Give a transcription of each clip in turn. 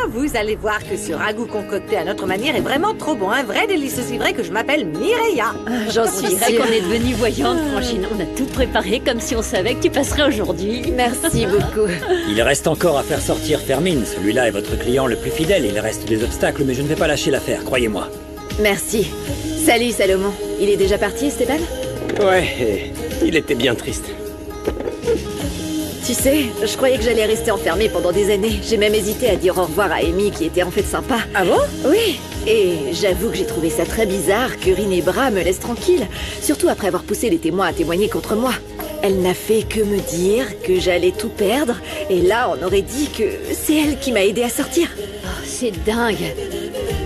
vous allez voir que ce ragoût concocté à notre manière est vraiment trop bon. Un vrai délice, aussi vrai que je m'appelle Mireia. J'en On suis dirait sûre. qu'on est devenus voyantes, Franchine. On a tout préparé comme si on savait que tu passerais aujourd'hui. Merci beaucoup. Il reste encore à faire sortir Fermine. Celui-là est votre client le plus fidèle. Il reste des obstacles, mais je ne vais pas lâcher l'affaire, croyez-moi. Merci. Salut Salomon. Il est déjà parti, Esteban? Ouais, il était bien triste. Tu sais, je croyais que j'allais rester enfermée pendant des années. J'ai même hésité à dire au revoir à Amy, qui était en fait sympa. Ah bon? Oui. Et j'avoue que j'ai trouvé ça très bizarre que Rin et Bra me laissent tranquille. Surtout après avoir poussé les témoins à témoigner contre moi. Elle n'a fait que me dire que j'allais tout perdre. Et là, on aurait dit que c'est elle qui m'a aidé à sortir. Oh, c'est dingue.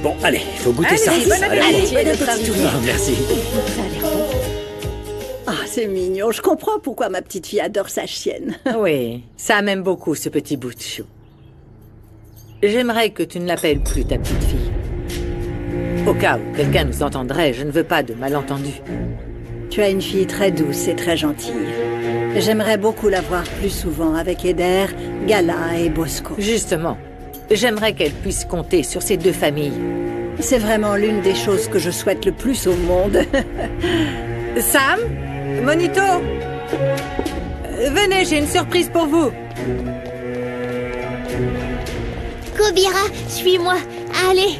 Bon, allez, il faut goûter Allez, ça. bon Ça a l'air Allez, bon. tu es notre ami. Ah, merci. Ça a l'air bon. Ah, c'est mignon. Je comprends pourquoi ma petite fille adore sa chienne. Oui, ça m'aime beaucoup, ce petit bout de chou. J'aimerais que tu ne l'appelles plus ta petite fille. Au cas où quelqu'un nous entendrait, je ne veux pas de malentendus. Tu as une fille très douce et très gentille. J'aimerais beaucoup la voir plus souvent avec Eder, Gala et Bosco. Justement, j'aimerais qu'elle puisse compter sur ces deux familles. C'est vraiment l'une des choses que je souhaite le plus au monde. Sam? Monito? Venez, j'ai une surprise pour vous. Kobira, suis-moi. Allez.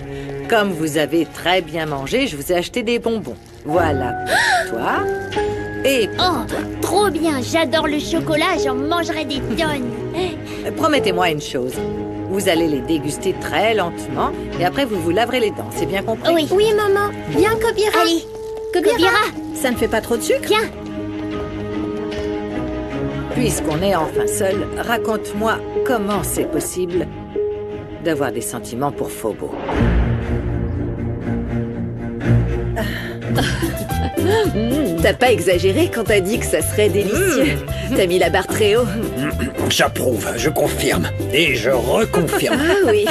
Comme vous avez très bien mangé, je vous ai acheté des bonbons. Voilà pour toi. Et pour Oh, trop bien. J'adore le chocolat. J'en mangerai des tonnes. promettez-moi une chose. Vous allez les déguster très lentement et après vous vous laverez les dents, c'est bien compris? Oui. Oui, maman. Viens, Kobira. Allez. Kobira. Kobira, Ça ne fait pas trop de sucre? tiens. Puisqu'on est enfin seul, raconte-moi comment c'est possible d'avoir des sentiments pour Phobo. T'as pas exagéré quand t'as dit que ça serait délicieux. T'as mis la barre très haut. J'approuve, je confirme. Et je reconfirme. Ah oui.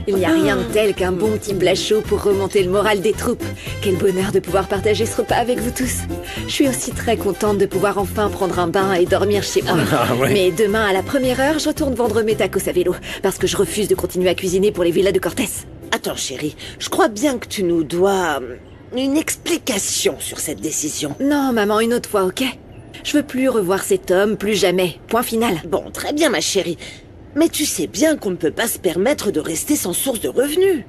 Il n'y a rien de tel qu'un bon petit plat chaud pour remonter le moral des troupes. Quel bonheur de pouvoir partager ce repas avec vous tous. Je suis aussi très contente de pouvoir enfin prendre un bain et dormir chez moi. Ah ouais. Mais demain à la première heure, je retourne vendre mes tacos à vélo parce que je refuse de continuer à cuisiner pour les villas de Cortés. Attends, chérie, je crois bien que tu nous dois une explication sur cette décision. Non, maman, une autre fois, ok? Je veux plus revoir cet homme, plus jamais. Point final. Bon, très bien, ma chérie. Mais tu sais bien qu'on ne peut pas se permettre de rester sans source de revenus.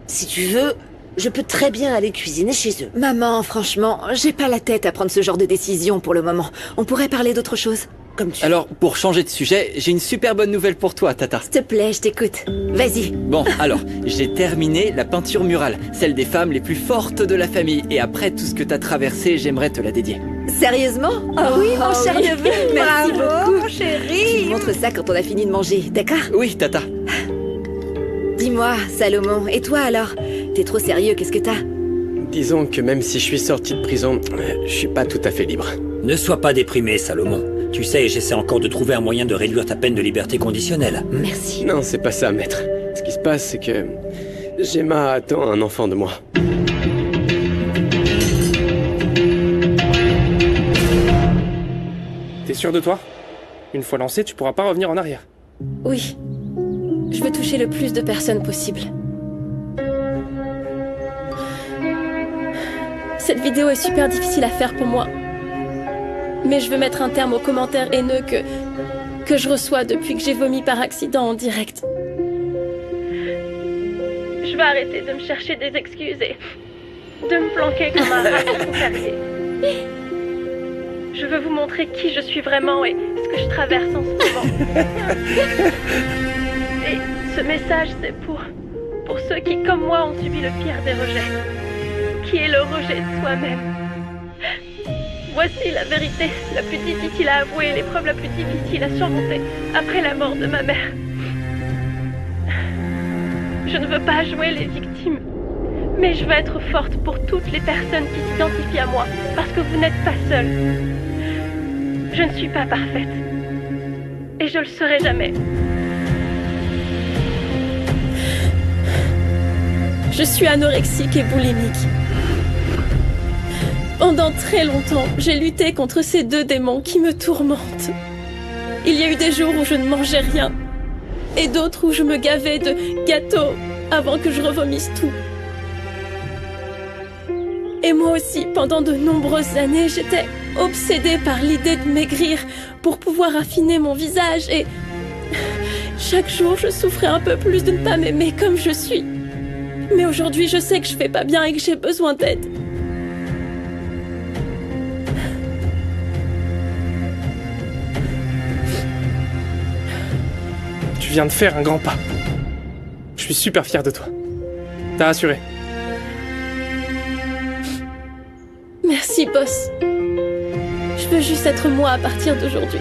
Si tu veux, je peux très bien aller cuisiner chez eux. Maman, franchement, j'ai pas la tête à prendre ce genre de décision pour le moment. On pourrait parler d'autre chose. Comme tu Alors, pour changer de sujet, j'ai une super bonne nouvelle pour toi, Tata. S'il te plaît, je t'écoute. Vas-y. Bon, alors, j'ai terminé la peinture murale, celle des femmes les plus fortes de la famille. Et après tout ce que t'as traversé, j'aimerais te la dédier. Sérieusement? Oh oui, mon cher neveu. Merci Bravo, beaucoup. Tu chérie. me montres ça quand on a fini de manger, d'accord? Oui, Tata. Dis-moi, Salomon, et toi alors? T'es trop sérieux, qu'est-ce que t'as? Disons que même si je suis sorti de prison, je suis pas tout à fait libre. Ne sois pas déprimé, Salomon. Tu sais, j'essaie encore de trouver un moyen de réduire ta peine de liberté conditionnelle. Merci. Non, c'est pas ça, maître. Ce qui se passe, c'est que Gemma attend un enfant de moi. T'es sûr de toi? Une fois lancé, tu pourras pas revenir en arrière. Oui. Je veux toucher le plus de personnes possible. Cette vidéo est super difficile à faire pour moi. Mais je veux mettre un terme aux commentaires haineux que je reçois depuis que j'ai vomi par accident en direct. Je vais arrêter de me chercher des excuses et de me planquer comme un rat dans mon terrier. Je veux vous montrer qui je suis vraiment et ce que je traverse en ce moment. Et ce message, c'est pour ceux qui, comme moi, ont subi le pire des rejets, qui est le rejet de soi-même. Voici la vérité, la plus difficile à avouer, l'épreuve la plus difficile à surmonter après la mort de ma mère. Je ne veux pas jouer les victimes, mais je veux être forte pour toutes les personnes qui s'identifient à moi, parce que vous n'êtes pas seuls. Je ne suis pas parfaite, et je le serai jamais. Je suis anorexique et boulimique. Pendant très longtemps, j'ai lutté contre ces deux démons qui me tourmentent. Il y a eu des jours où je ne mangeais rien. et d'autres où je me gavais de gâteaux avant que je revomisse tout. Et moi aussi, pendant de nombreuses années, j'étais obsédée par l'idée de maigrir pour pouvoir affiner mon visage et... chaque jour, je souffrais un peu plus de ne pas m'aimer comme je suis. Mais aujourd'hui, je sais que je fais pas bien et que j'ai besoin d'aide. Tu viens de faire un grand pas. Je suis super fier de toi. T'as rassuré. Merci, boss. Je veux juste être moi à partir d'aujourd'hui.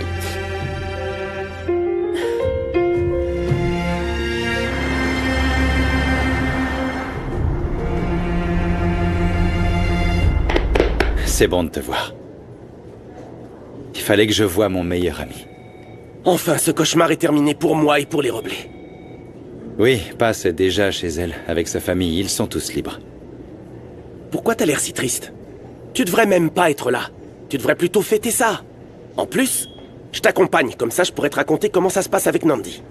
C'est bon de te voir. Il fallait que je voie mon meilleur ami. Enfin, ce cauchemar est terminé pour moi et pour les rebelles. Oui, Paz est déjà chez elle, avec sa famille. Ils sont tous libres. Pourquoi t'as l'air si triste? Tu devrais même pas être là. Tu devrais plutôt fêter ça. En plus, je t'accompagne, comme ça je pourrais te raconter comment ça se passe avec Nandi.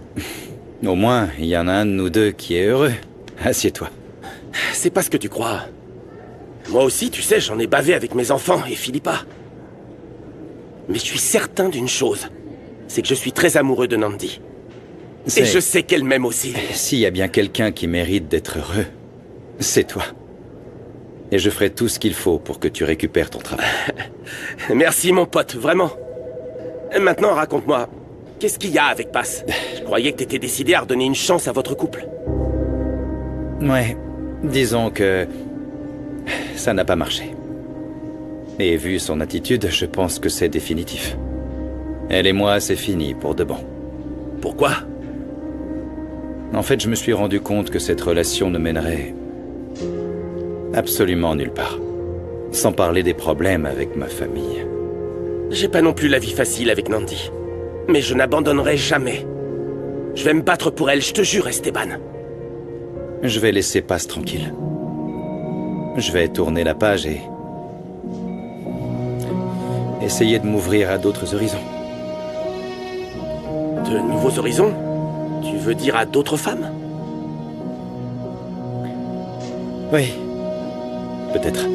Au moins, il y en a un de nous deux qui est heureux. Assieds-toi. C'est pas ce que tu crois. Moi aussi, tu sais, j'en ai bavé avec mes enfants et Philippa. Mais je suis certain d'une chose. C'est que je suis très amoureux de Nandi. Et je sais qu'elle m'aime aussi. S'il y a bien quelqu'un qui mérite d'être heureux, c'est toi. Et je ferai tout ce qu'il faut pour que tu récupères ton travail. Merci mon pote, vraiment. Maintenant, raconte-moi, qu'est-ce qu'il y a avec Paz? Je croyais que t'étais décidé à redonner une chance à votre couple. Ouais, disons que... ça n'a pas marché. Et vu son attitude, je pense que c'est définitif. Elle et moi, c'est fini pour de bon. Pourquoi? En fait, je me suis rendu compte que cette relation ne mènerait absolument nulle part. Sans parler des problèmes avec ma famille. J'ai pas non plus la vie facile avec Nandi. Mais je n'abandonnerai jamais. Je vais me battre pour elle, je te jure, Esteban. Je vais laisser Paz tranquille. Je vais tourner la page et... essayer de m'ouvrir à d'autres horizons. De nouveaux horizons? Tu veux dire à d'autres femmes? Oui. Peut-être.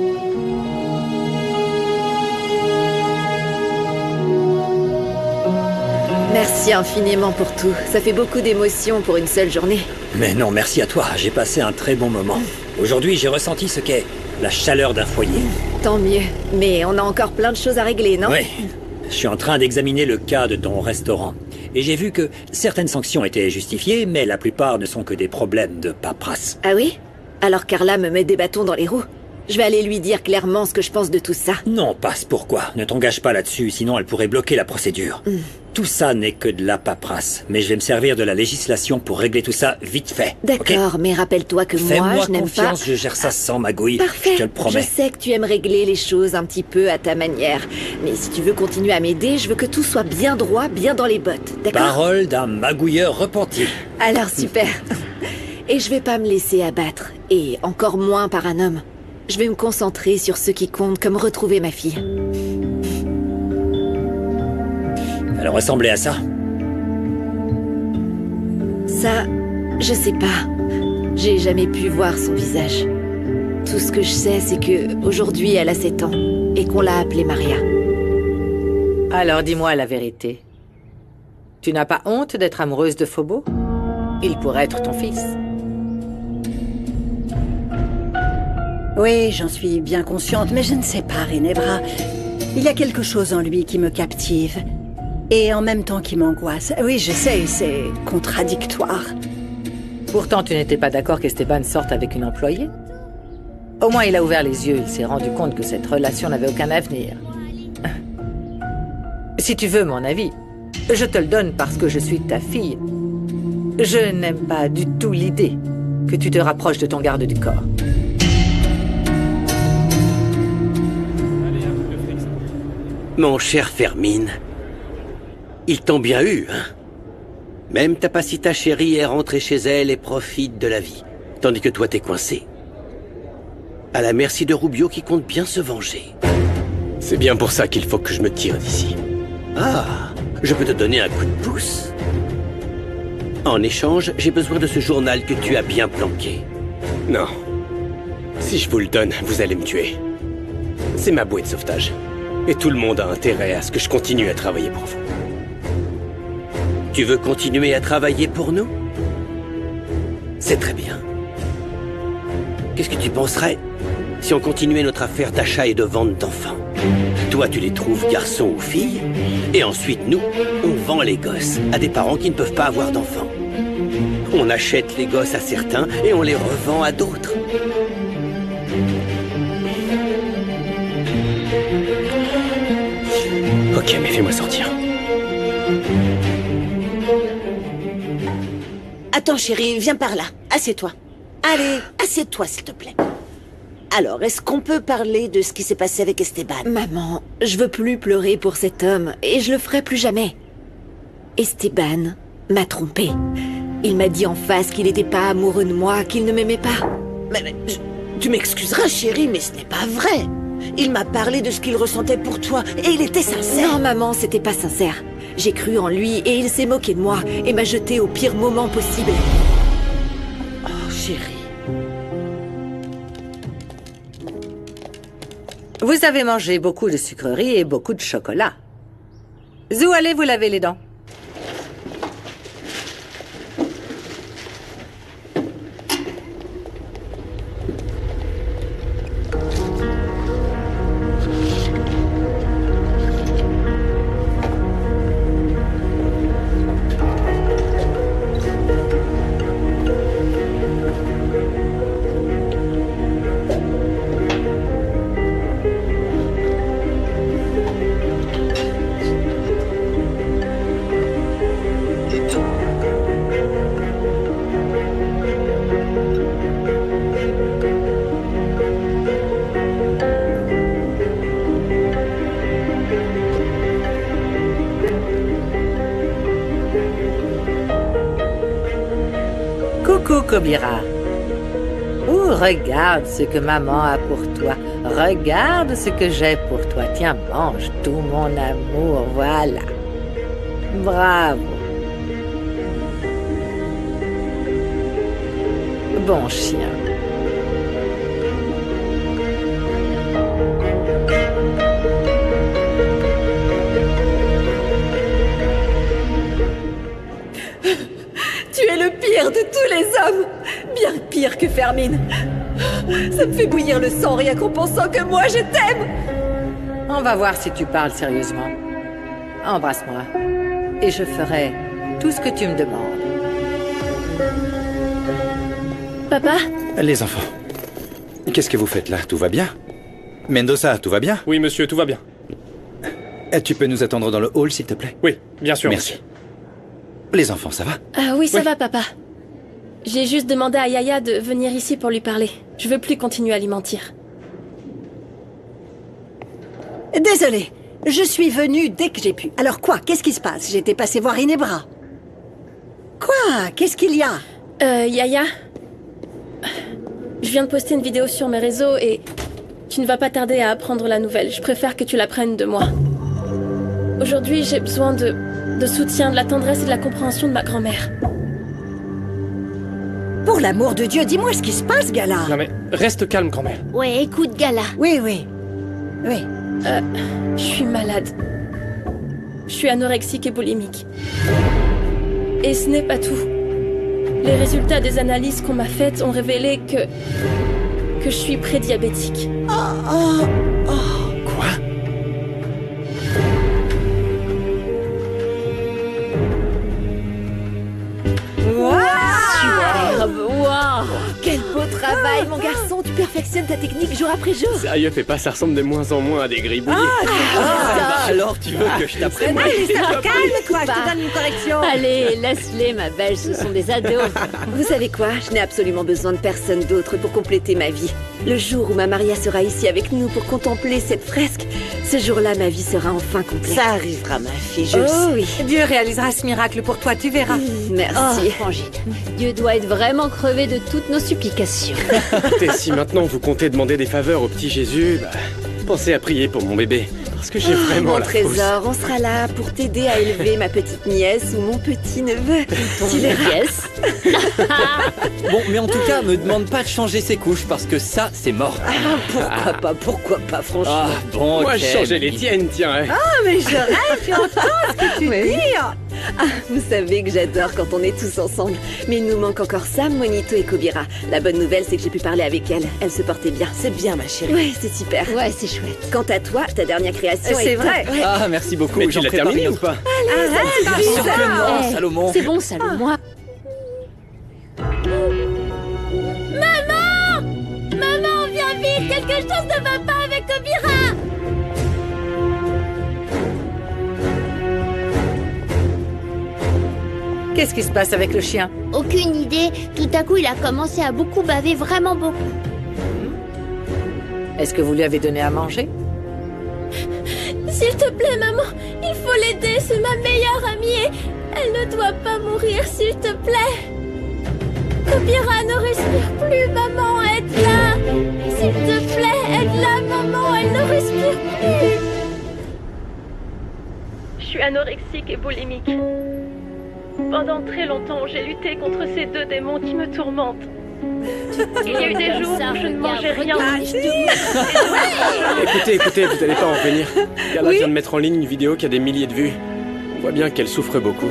Merci infiniment pour tout. Ça fait beaucoup d'émotions pour une seule journée. Mais non, merci à toi. J'ai passé un très bon moment. Aujourd'hui, j'ai ressenti ce qu'est la chaleur d'un foyer. Tant mieux. Mais on a encore plein de choses à régler, non? Oui. Je suis en train d'examiner le cas de ton restaurant. Et j'ai vu que certaines sanctions étaient justifiées, mais la plupart ne sont que des problèmes de paperasse. Ah oui? Alors Carla me met des bâtons dans les roues. Je vais aller lui dire clairement ce que je pense de tout ça. Non, Passe, pourquoi? Ne t'engage pas là-dessus, sinon elle pourrait bloquer la procédure. Tout ça n'est que de la paperasse, mais je vais me servir de la législation pour régler tout ça vite fait. D'accord, mais rappelle-toi que moi, je n'aime pas... Fais-moi confiance, je gère ça sans magouille. Parfait. Je te le promets. Je sais que tu aimes régler les choses un petit peu à ta manière. Mais si tu veux continuer à m'aider, je veux que tout soit bien droit, bien dans les bottes. D'accord? Parole d'un magouilleur repenti. Alors super. Et je vais pas me laisser abattre. Et encore moins par un homme. Je vais me concentrer sur ce qui compte, comme retrouver ma fille. Elle ressemblait à ça? Ça, je sais pas. J'ai jamais pu voir son visage. Tout ce que je sais, c'est que aujourd'hui elle a 7 ans et qu'on l'a appelée Maria. Alors dis-moi la vérité. Tu n'as pas honte d'être amoureuse de Phobo? Il pourrait être ton fils. Oui, j'en suis bien consciente, mais je ne sais pas, Ginevra. Il y a quelque chose en lui qui me captive. Et en même temps qui m'angoisse. Oui, je sais, c'est contradictoire. Pourtant, tu n'étais pas d'accord qu'Esteban sorte avec une employée? Au moins, il a ouvert les yeux. Il s'est rendu compte que cette relation n'avait aucun avenir. Si tu veux mon avis, je te le donne parce que je suis ta fille. Je n'aime pas du tout l'idée que tu te rapproches de ton garde du corps. Mon cher Fermine, ils t'ont bien eu, hein? Même ta Pasita chérie est rentrée chez elle et profite de la vie, tandis que toi t'es coincé. À la merci de Rubio qui compte bien se venger. C'est bien pour ça qu'il faut que je me tire d'ici. Ah, je peux te donner un coup de pouce. En échange, j'ai besoin de ce journal que tu as bien planqué. Non. Si je vous le donne, vous allez me tuer. C'est ma bouée de sauvetage. Et tout le monde a intérêt à ce que je continue à travailler pour vous. Tu veux continuer à travailler pour nous? C'est très bien. Qu'est-ce que tu penserais si on continuait notre affaire d'achat et de vente d'enfants? Toi, tu les trouves garçons ou filles, et ensuite, nous, on vend les gosses à des parents qui ne peuvent pas avoir d'enfants. On achète les gosses à certains et on les revend à d'autres. Ok, mais fais-moi sortir. Attends, chérie, viens par là. Assieds-toi. Allez, assieds-toi, s'il te plaît. Alors, est-ce qu'on peut parler de ce qui s'est passé avec Esteban? Maman, je veux plus pleurer pour cet homme, et je le ferai plus jamais. Esteban m'a trompée. Il m'a dit en face qu'il n'était pas amoureux de moi, qu'il ne m'aimait pas. Mais tu m'excuseras, chérie, mais ce n'est pas vrai. Il m'a parlé de ce qu'il ressentait pour toi, et il était sincère. Non, maman, c'était pas sincère. J'ai cru en lui, et il s'est moqué de moi, et m'a jeté au pire moment possible. Oh, chérie. Vous avez mangé beaucoup de sucreries et beaucoup de chocolat. Zou, allez vous laver les dents. Coucou, Kobira. Oh, regarde ce que maman a pour toi. Regarde ce que j'ai pour toi. Tiens, mange tout mon amour. Voilà. Bravo. Bon chien. Tu es le pire de tous les hommes. Bien pire que Fermine. Ça me fait bouillir le sang rien qu'en pensant que moi je t'aime. On va voir si tu parles sérieusement. Embrasse-moi. Et je ferai tout ce que tu me demandes. Papa? Les enfants, qu'est-ce que vous faites là? Tout va bien? Mendoza, tout va bien? Oui, monsieur, tout va bien. Tu peux nous attendre dans le hall, s'il te plaît? Oui, bien sûr. Merci. Les enfants, ça va? Ah oui, ça va, papa. J'ai juste demandé à Yaya de venir ici pour lui parler. Je veux plus continuer à lui mentir. Désolée, je suis venue dès que j'ai pu. Alors quoi? Qu'est-ce qui se passe? J'étais passée voir Inebra. Quoi? Qu'est-ce qu'il y a? Yaya? Je viens de poster une vidéo sur mes réseaux et tu ne vas pas tarder à apprendre la nouvelle. Je préfère que tu l'apprennes de moi. Aujourd'hui, j'ai besoin de soutien, de la tendresse et de la compréhension de ma grand-mère. Pour l'amour de Dieu, dis-moi ce qui se passe, Gala. Non mais, reste calme, grand-mère. Ouais, écoute, Gala. Oui, oui. Oui. Je suis malade. Je suis anorexique et boulimique. Et ce n'est pas tout. Les résultats des analyses qu'on m'a faites ont révélé que je suis prédiabétique. Quoi? Wow, quel beau travail, mon garçon. Tu perfectionnes ta technique jour après jour. Sérieux, fais pas, ça ressemble de moins en moins à des gribouillis. Alors tu veux que je t'apprenne? Calme, quoi, je te donne une correction. Allez, laisse-les, ma belle, ce sont des ados. Vous savez quoi? Je n'ai absolument besoin de personne d'autre pour compléter ma vie. Le jour où ma Maria sera ici avec nous pour contempler cette fresque, ce jour-là, ma vie sera enfin complète. Ça arrivera, ma fille, je le sais. Oh oui. Dieu réalisera ce miracle pour toi, tu verras. Merci. Frangine, Dieu doit être vraiment crevé de toutes nos supplications. Et si maintenant vous comptez demander des faveurs au petit Jésus, bah, pensez à prier pour mon bébé. Parce que j'ai vraiment Mon la frousse. trésor, on sera là pour t'aider à élever ma petite nièce ou mon petit neveu. Tu verras. Bon, mais en tout cas, me demande pas de changer ses couches parce que ça, c'est mort. Pourquoi pas, franchement. Ah, bon, Moi, ok, je changeais mais- les tiennes, tiens. hein. Mais je rêve, tu entends ce que tu dis. Vous savez que j'adore quand on est tous ensemble. Mais il nous manque encore Sam, Monito et Kobira. La bonne nouvelle, c'est que j'ai pu parler avec elle. Elle se portait bien. C'est bien, ma chérie. Ouais, c'est super. Ouais, c'est chouette. Quant à toi, ta dernière création C'est est vrai. top. Ouais. Ah, merci beaucoup. Mais tu j'en l'as prépare terminé une ou autre. pas Bien sûr que non, Eh, Salomon. C'est bon, Salomon. Maman, viens vite. Quelque chose ne va pas avec Kobira. Qu'est-ce qui se passe avec le chien? Aucune idée. Tout à coup, il a commencé à beaucoup baver, vraiment beaucoup. Est-ce que vous lui avez donné à manger? S'il te plaît, maman, il faut l'aider, c'est ma meilleure amie et elle ne doit pas mourir, s'il te plaît. Kobira ne respire plus, maman, aide-la. S'il te plaît, aide-la, maman, elle ne respire plus. Je suis anorexique et boulimique. Pendant très longtemps, j'ai lutté contre ces deux démons qui me tourmentent. Il y a eu des jours où je ne mangeais rien. Écoutez, vous allez pas en venir. Carla vient de mettre en ligne une vidéo qui a des milliers de vues. On voit bien qu'elle souffre beaucoup.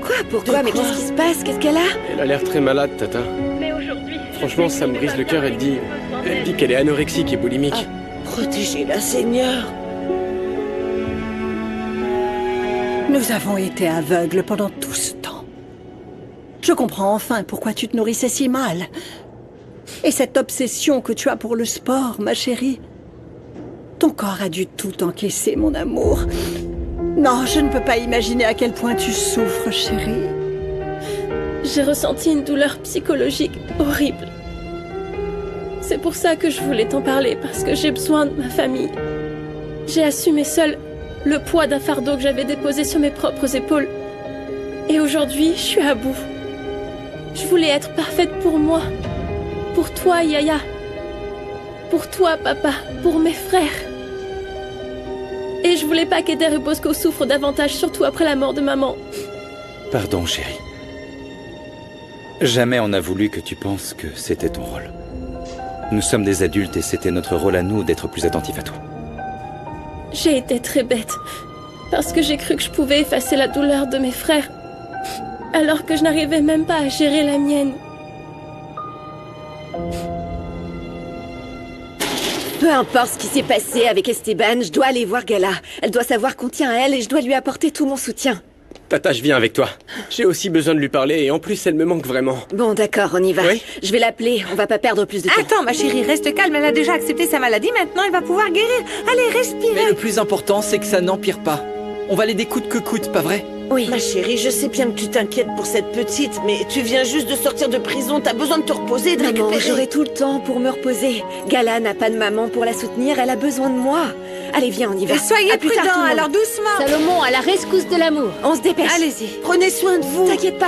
Quoi? Pourquoi? Mais qu'est-ce qui se passe? Qu'est-ce qu'elle a? Elle a l'air très malade, Tata. Mais aujourd'hui, Franchement, ça me brise le cœur. Elle dit qu'elle est anorexique et boulimique. Protégez-la, Seigneur. Nous avons été aveugles pendant tout ce temps. Je comprends enfin pourquoi tu te nourrissais si mal. Et cette obsession que tu as pour le sport, ma chérie. Ton corps a dû tout encaisser, mon amour. Non, je ne peux pas imaginer à quel point tu souffres, chérie. J'ai ressenti une douleur psychologique horrible. C'est pour ça que je voulais t'en parler, parce que j'ai besoin de ma famille. J'ai assumé seule le poids d'un fardeau que j'avais déposé sur mes propres épaules. Et aujourd'hui, je suis à bout. Je voulais être parfaite pour moi. Pour toi, Yaya. Pour toi, papa. Pour mes frères. Et je voulais pas qu'Eder et Bosco souffrent davantage, surtout après la mort de maman. Pardon, chérie. Jamais on n'a voulu que tu penses que c'était ton rôle. Nous sommes des adultes et c'était notre rôle à nous d'être plus attentifs à toi. J'ai été très bête. Parce que j'ai cru que je pouvais effacer la douleur de mes frères. Alors que je n'arrivais même pas à gérer la mienne. Peu importe ce qui s'est passé avec Esteban, je dois aller voir Gala. Elle doit savoir qu'on tient à elle et je dois lui apporter tout mon soutien. Tata, je viens avec toi. J'ai aussi besoin de lui parler et en plus, elle me manque vraiment. Bon, d'accord, on y va. Oui. Je vais l'appeler, on va pas perdre plus de temps. Attends, ma chérie, reste calme. Elle a déjà accepté sa maladie. Maintenant, elle va pouvoir guérir. Allez, Mais respirez. le plus important, c'est que ça n'empire pas. On va l'aider coûte que coûte, pas vrai? Oui. Ma chérie, je sais bien que tu t'inquiètes pour cette petite, mais tu viens juste de sortir de prison, t'as besoin de te reposer, de Maman, récupérer. j'aurai tout le temps pour me reposer. Gala n'a pas de maman pour la soutenir, elle a besoin de moi. Allez, viens, on y va. Et soyez À plus tard, prudents, tout le monde. alors doucement. Salomon à la rescousse de l'amour. On se dépêche. Allez-y. Prenez soin de vous. T'inquiète pas.